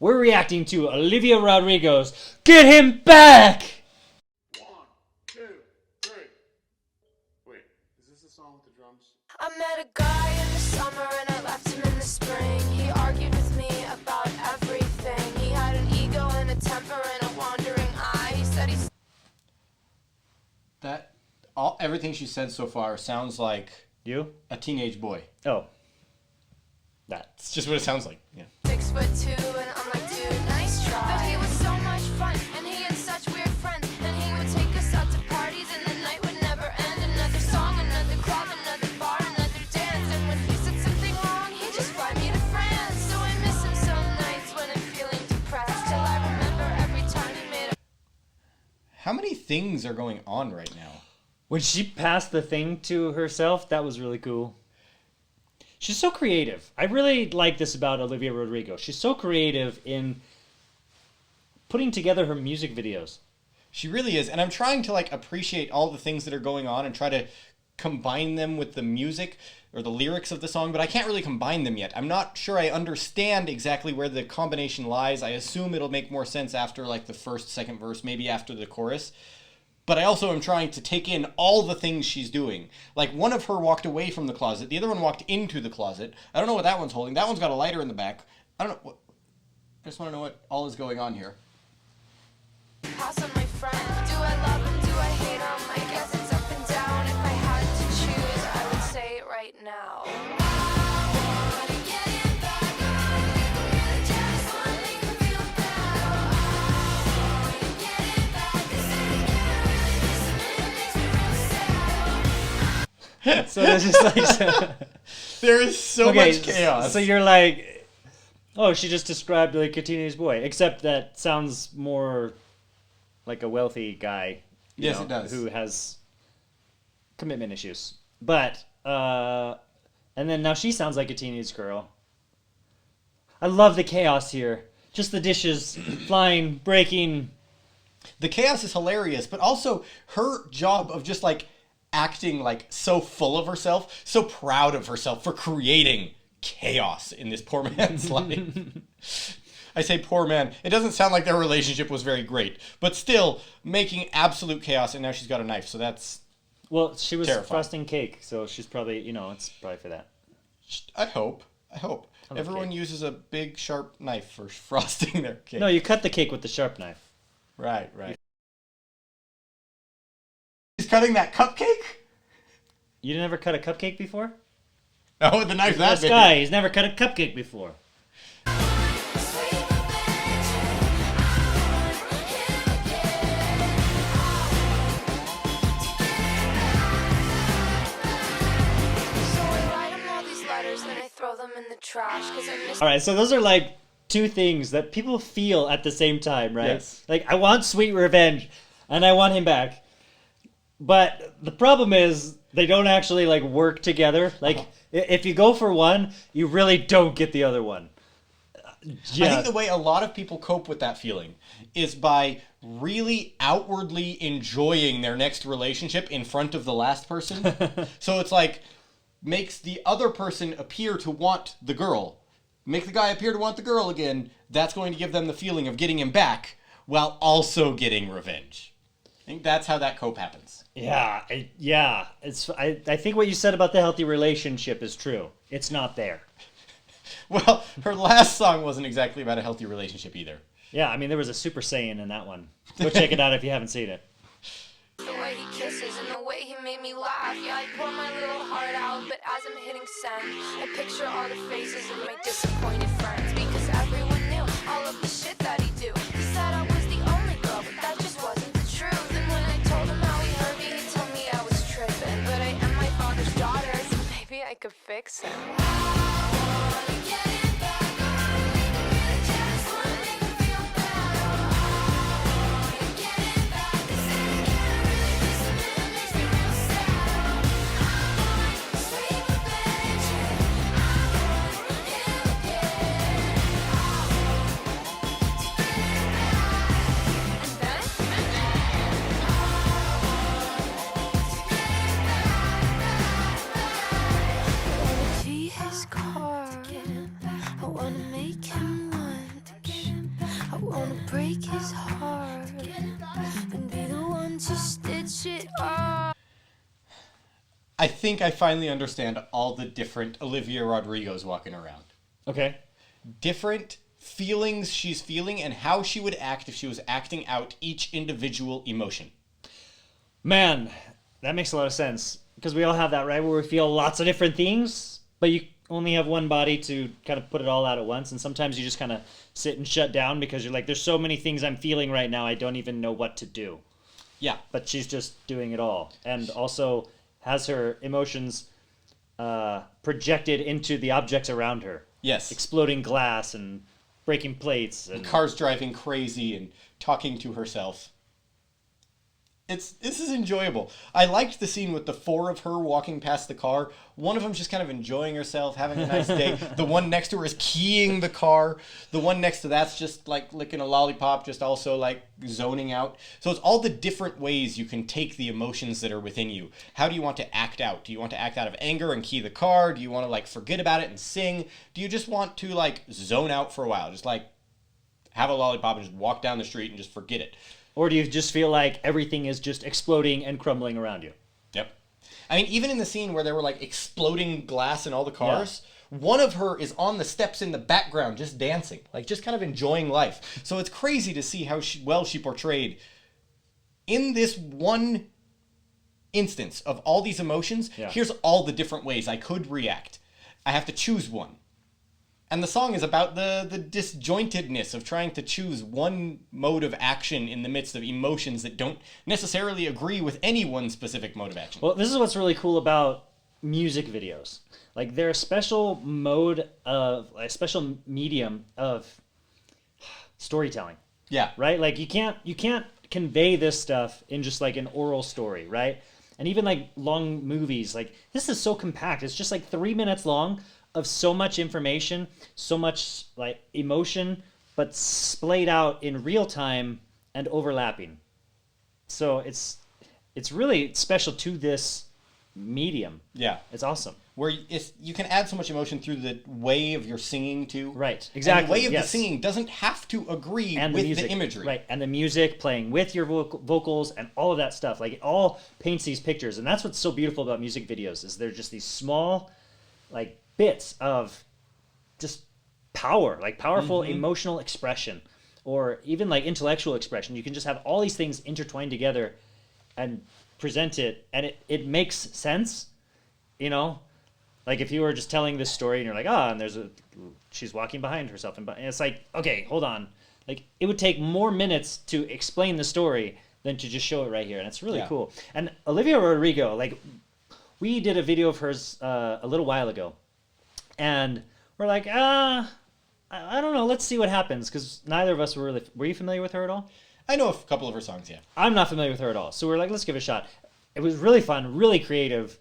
We're reacting to Olivia Rodrigo's Get Him Back! 1, 2, 3. Wait, is this the song with the drums? I met a guy in the summer and I left him in the spring. He argued with me about everything. He had an ego and a temper and a wandering eye. He said he's... Everything she said so far sounds like You? a teenage boy. Oh. That's It's just what it sounds like. Yeah. 6'2" and I'm like, dude, nice try. But he was so much fun and he had such weird friends. And he would take us out to parties and the night would never end. Another song, another club, another bar, another dance. And when he said something wrong, he'd just fly me to France. So I miss him some nights when I'm feeling depressed. Till I remember every time he made a... How many things are going on right now? When she passed the thing to herself, that was really cool. She's so creative. I really like this about Olivia Rodrigo. She's so creative in putting together her music videos. She really is. And I'm trying to appreciate all the things that are going on and try to combine them with the music or the lyrics of the song, but I can't really combine them yet. I'm not sure I understand exactly where the combination lies. I assume it'll make more sense after the first, second verse, maybe after the chorus. But I also am trying to take in all the things she's doing. One of her walked away from the closet. The other one walked into the closet. I don't know what that one's holding. That one's got a lighter in the back. I don't know. I just want to know what all is going on here. Pass on my friend. Do I love him? Do I hate him? I guess it's up and down. If I had to choose, I would say it right now. So there's just There is so much chaos. So you're like, oh, she just described like a teenage boy, except that sounds more like a wealthy guy. Yes, it does. Who has commitment issues. But and then now she sounds like a teenage girl. I love the chaos here. Just the dishes flying, breaking. The chaos is hilarious, but also her job of just acting so full of herself, so proud of herself for creating chaos in this poor man's life. I say poor man. It doesn't sound like their relationship was very great, but still making absolute chaos, and now she's got a knife, so that's Well, she was terrifying. frosting cake, so she's probably, it's probably for that. I hope. love Everyone cake. uses a big sharp knife for frosting their cake. No, you cut the cake with the sharp knife. Right. He's cutting that cupcake? You never cut a cupcake before? Oh, the knife that This big. guy, he's never cut a cupcake before. All right, so those are two things that people feel at the same time, right? Yes. I want sweet revenge, and I want him back. But the problem is they don't actually work together. If you go for one, you really don't get the other one. I think the way a lot of people cope with that feeling is by really outwardly enjoying their next relationship in front of the last person. So it's makes the other person appear to want the girl. Make the guy appear to want the girl again. That's going to give them the feeling of getting him back while also getting revenge. I think that's how that cope happens. Yeah. I think what you said about the healthy relationship is true. It's not there. Well, her last song wasn't exactly about a healthy relationship either. Yeah, I mean, there was a Super Saiyan in that one. Go check it out if you haven't seen it. The way he kisses and the way he made me laugh. Yeah, I pour my little heart out, but as I'm hitting send, I picture all the faces of my disappointed friends. Because everyone knew all of the shit that he do. He said I was the only girl, but that just wasn't the truth. And when I told him how he hurt me, he told me I was tripping. But I am my father's daughter, so maybe I could fix him. break his heart and be the one to stitch it up. I think I finally understand all the different Olivia Rodrigos walking around. Okay. Different feelings she's feeling and how she would act if she was acting out each individual emotion. Man, that makes a lot of sense. Because we all have that, right? Where we feel lots of different things, but you only have one body to kind of put it all out at once. And sometimes you just kind of sit and shut down because you're like, there's so many things I'm feeling right now, I don't even know what to do. Yeah. But she's just doing it all. And also has her emotions projected into the objects around her. Yes. Exploding glass and breaking plates. And Cars driving crazy and talking to herself. This is enjoyable. I liked the scene with the four of her walking past the car. One of them's just kind of enjoying herself, having a nice day. The one next to her is keying the car. The one next to that's just like licking a lollipop, just also like zoning out. So it's all the different ways you can take the emotions that are within you. How do you want to act out? Do you want to act out of anger and key the car? Do you want to like forget about it and sing? Do you just want to like zone out for a while? Just like have a lollipop and just walk down the street and just forget it. Or do you just feel like everything is just exploding and crumbling around you? Yep. I mean, even in the scene where there were like exploding glass in all the cars, one of her is on the steps in the background just dancing, like just kind of enjoying life. So it's crazy to see how well she portrayed in this one instance of all these emotions. Yeah. Here's all the different ways I could react. I have to choose one. And the song is about the disjointedness of trying to choose one mode of action in the midst of emotions that don't necessarily agree with any one specific mode of action. Well, this is what's really cool about music videos. Like, they're a special mode of, a special medium of storytelling, Yeah. right? Like, you can't convey this stuff in just like an oral story, right? And even like long movies, like this is so compact. It's just like 3 minutes long of so much information, so much like emotion, but splayed out in real time and overlapping. So it's really special to this medium. Yeah. It's awesome. Where you can add so much emotion through the way of your singing too. Right, exactly. And the way of yes. the singing doesn't have to agree and with the, music, the imagery. Right, and the music playing with your vocals and all of that stuff. Like, it all paints these pictures. And that's what's so beautiful about music videos, is they're just these small, like, bits of just power, like powerful emotional expression, or even like intellectual expression. You can just have all these things intertwined together and present it, and it makes sense, you know? Like, if you were just telling this story and you're like, and she's walking behind herself, and it's like, okay, hold on. Like, it would take more minutes to explain the story than to just show it right here, and it's really cool. And Olivia Rodrigo, like, we did a video of hers a little while ago, and we're like, I don't know, let's see what happens, because neither of us were really... Were you familiar with her at all? I know a couple of her songs, yeah. I'm not familiar with her at all, so we're like, let's give it a shot. It was really fun, really creative,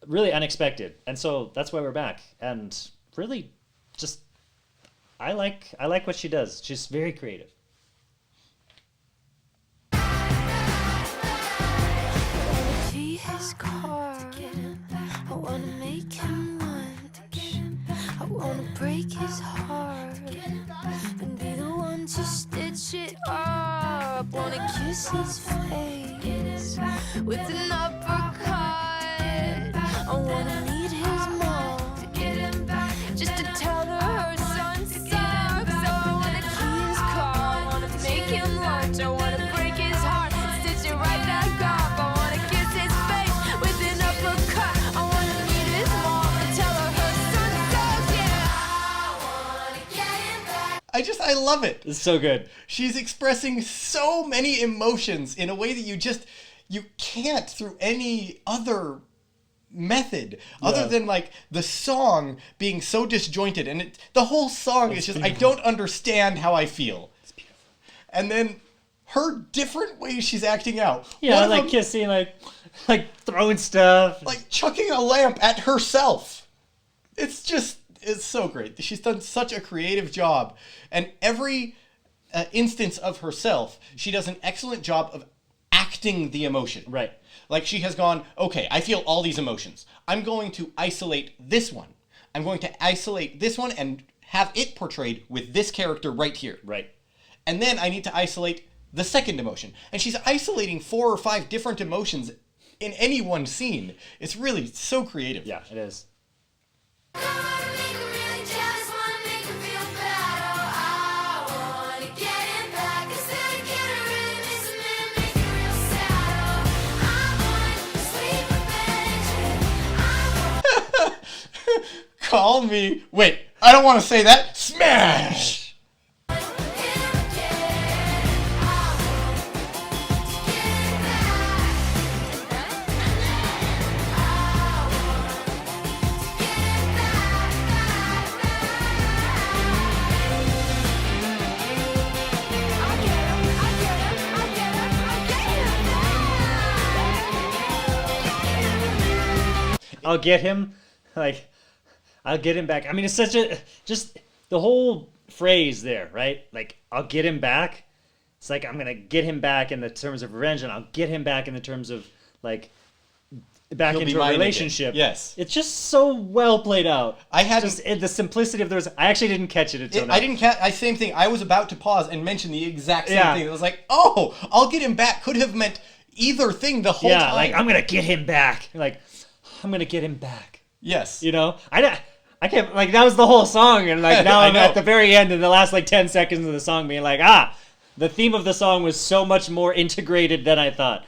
really unexpected, and so that's why we're back. And really, just... I like what she does. She's very creative. Key his car. I wanna make him lunch. I wanna break his heart and be the one to stitch it up. Wanna kiss his face with an uppercut. I wanna meet his mom just to tell her her son sucks. So I wanna key his car. I wanna make him lunch. I wanna break his heart, stitch it right back up. I wanna kiss his face with an uppercut. I wanna meet his mom and tell her her son sucks. Yeah, I wanna get him back. I love it. It's so good. She's expressing so many emotions in a way that you can't through any other method other than like the song being so disjointed, and the whole song is just beautiful. I don't understand how I feel. It's beautiful. And then her different ways she's acting out. Yeah, like kissing, like throwing stuff, like chucking a lamp at herself. It's so great. She's done such a creative job, and every instance of herself, she does an excellent job of acting the emotion. Right. Like, she has gone, okay, I feel all these emotions. I'm going to isolate this one. I'm going to isolate this one and have it portrayed with this character right here. Right. and then I need to isolate the second emotion. And she's isolating 4 or 5 different emotions in any one scene. It's really so creative. Yeah, it is. Call me. Wait, I don't want to say that. Smash! I'll get him. Like, I'll get him back. I mean, it's such a, just the whole phrase there, right? Like, I'll get him back. It's like, I'm going to get him back in the terms of revenge, and I'll get him back in the terms of, like, back He'll be into a mine again. relationship. Yes. It's just so well played out. I hadn't- Just the simplicity of those. I actually didn't catch it until now. I didn't catch. Same thing. I was about to pause and mention the exact same Yeah. thing. It was like, oh, I'll get him back could have meant either thing the whole Yeah, time. like, I'm going to get him back. Like, I'm going to get him back. Yes. You know? I can't, like, that was the whole song, and, like, now I I'm know. at the very end in the last, like, 10 seconds of the song being like, the theme of the song was so much more integrated than I thought.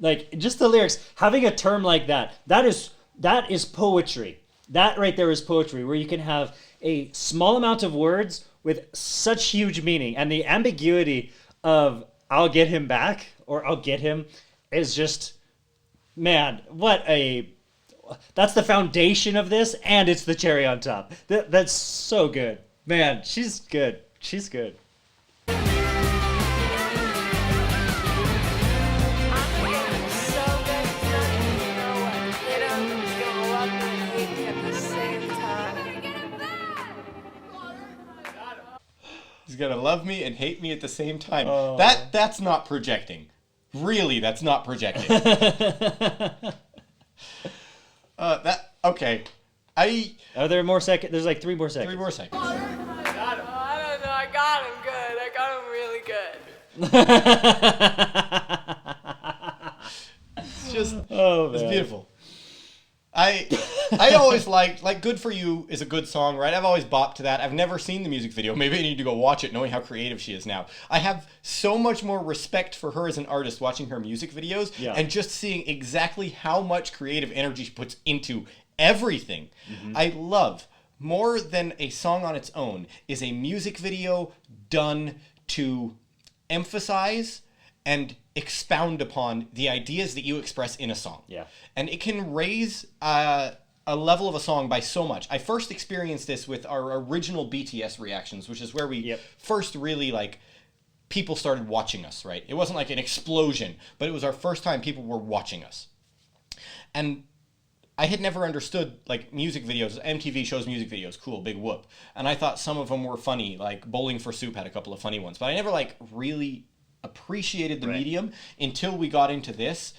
Like, just the lyrics, having a term like that is poetry. That right there is poetry, where you can have a small amount of words with such huge meaning, and the ambiguity of I'll get him back, or I'll get him, is just, man, that's the foundation of this, and it's the cherry on top. That's so good. Man, she's good. She's good. He's gonna love me and hate me at the same time. Oh. That's not projecting. Really, that's not projecting. Okay. Are there more seconds? There's like 3 more seconds. 3 more seconds. I don't know. I got him good. I got him really good. It's just, Oh, man. it's beautiful. I always like Good For You is a good song, right? I've always bopped to that. I've never seen the music video. Maybe I need to go watch it knowing how creative she is now. I have so much more respect for her as an artist watching her music videos and just seeing exactly how much creative energy she puts into everything. I love, more than a song on its own, is a music video done to emphasize and expound upon the ideas that you express in a song. Yeah. And it can raise a level of a song by so much. I first experienced this with our original BTS reactions, which is where we first really, like, people started watching us, right? It wasn't like an explosion, but it was our first time people were watching us. And I had never understood, like, music videos. MTV shows music videos, cool, big whoop. And I thought some of them were funny, like Bowling for Soup had a couple of funny ones. But I never, like, really appreciated the medium until we got into this.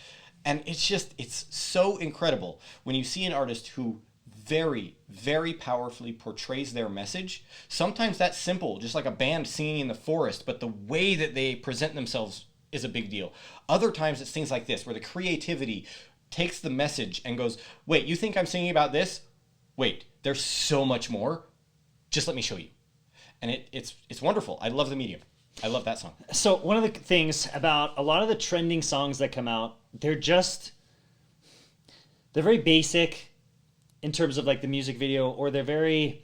And it's so incredible when you see an artist who very, very powerfully portrays their message. Sometimes that's simple, just like a band singing in the forest, but the way that they present themselves is a big deal. Other times it's things like this, where the creativity takes the message and goes, wait, you think I'm singing about this? Wait, there's so much more. Just let me show you. And it's wonderful. I love the medium. I love that song. So one of the things about a lot of the trending songs that come out, they're very basic in terms of, like, the music video, or they're very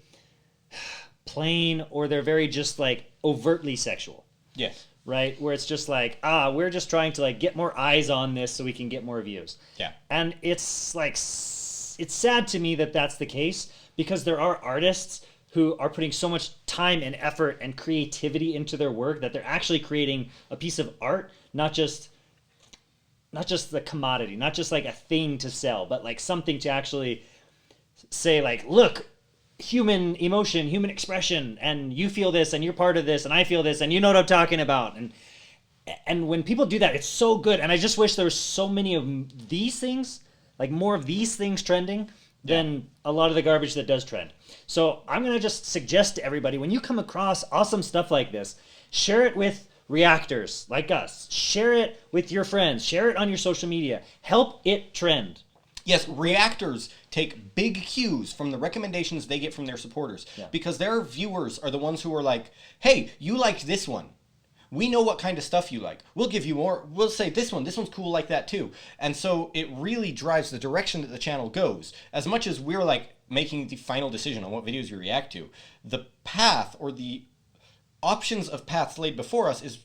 plain, or they're very just, like, overtly sexual. Yes. Right? Where it's just like, we're just trying to, like, get more eyes on this so we can get more views. Yeah. And it's like, it's sad to me that that's the case, because there are artists who are putting so much time and effort and creativity into their work that they're actually creating a piece of art, not just the commodity, not just like a thing to sell, but like something to actually say, like, look, human emotion, human expression, and you feel this, and you're part of this, and I feel this, and you know what I'm talking about. And when people do that, it's so good. And I just wish there was so many of these things, like more of these things trending than a lot of the garbage that does trend. So I'm going to just suggest to everybody, when you come across awesome stuff like this, Share it with reactors like us. Share it with your friends. Share it on your social media. Help it trend. Yes, reactors take big cues from the recommendations they get from their supporters. Yeah. Because their viewers are the ones who are like, hey, you liked this one. We know what kind of stuff you like. We'll give you more. We'll say this one's cool like that too. And so it really drives the direction that the channel goes. As much as we're like making the final decision on what videos we react to, the path or the options of paths laid before us is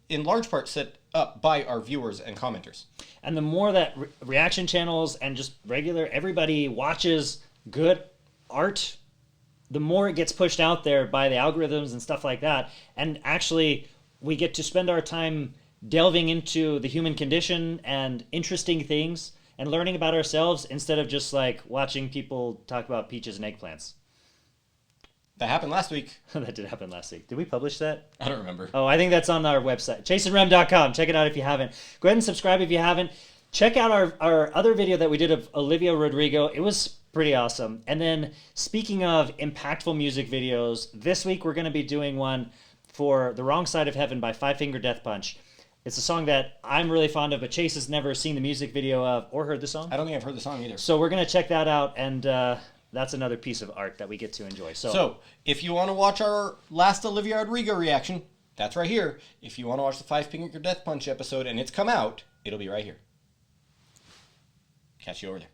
in large part set up by our viewers and commenters. And the more that reaction channels and just regular everybody watches good art, the more it gets pushed out there by the algorithms and stuff like that. And actually, we get to spend our time delving into the human condition and interesting things and learning about ourselves instead of just like watching people talk about peaches and eggplants. That happened last week. That did happen last week. Did we publish that? I don't remember. Oh, I think that's on our website, chaseandrem.com. Check it out if you haven't. Go ahead and subscribe if you haven't. Check out our other video that we did of Olivia Rodrigo. It was pretty awesome. And then speaking of impactful music videos, this week we're going to be doing one for The Wrong Side of Heaven by Five Finger Death Punch. It's a song that I'm really fond of, but Chase has never seen the music video of or heard the song. I don't think I've heard the song either. So we're going to check that out, and that's another piece of art that we get to enjoy. So if you want to watch our last Olivia Rodrigo reaction, that's right here. If you want to watch the Five Finger Death Punch episode and it's come out, it'll be right here. Catch you over there.